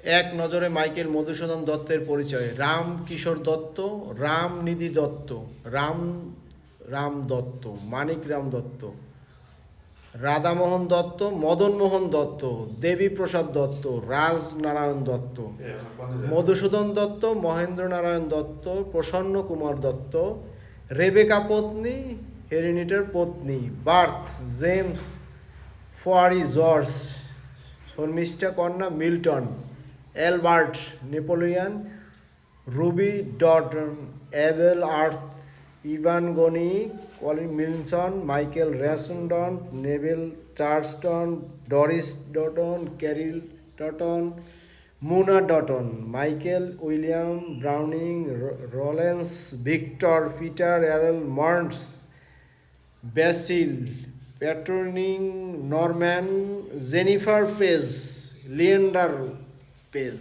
এক নজরে মাইকেল মধুসূদন দত্তের পরিচয়। রাম কিশোর দত্ত, রামনিধি দত্ত, রাম রাম দত্ত, মানিক রাম দত্ত, রাধামোহন দত্ত, মদনমোহন দত্ত, দেবীপ্রসাদ দত্ত, রাজনারায়ণ দত্ত, মধুসূদন দত্ত, মহেন্দ্রনারায়ণ দত্ত, প্রসন্ন কুমার দত্ত, রেবেকা পত্নী, হেরিনিটার পত্নী। Barth James Fourie George, Sharmishtha কন্যা Milton, Albert Napoleon, Ruby Dutton, Abel Arth, Ivan গনি, কলিন মিলসন, মাইকেল র্যাসন্ডন, Neville Charleston, Doris Dutton, Caryl Dutton, মুনা ডটন, মাইকেল উইলিয়াম ব্রাউনিং, রলেন্স ভিক্টর, পিটার অ্যারেল মন্টস, ব্যাসিল প্যাট্রনিং, Norman, Jennifer Page, Leander page.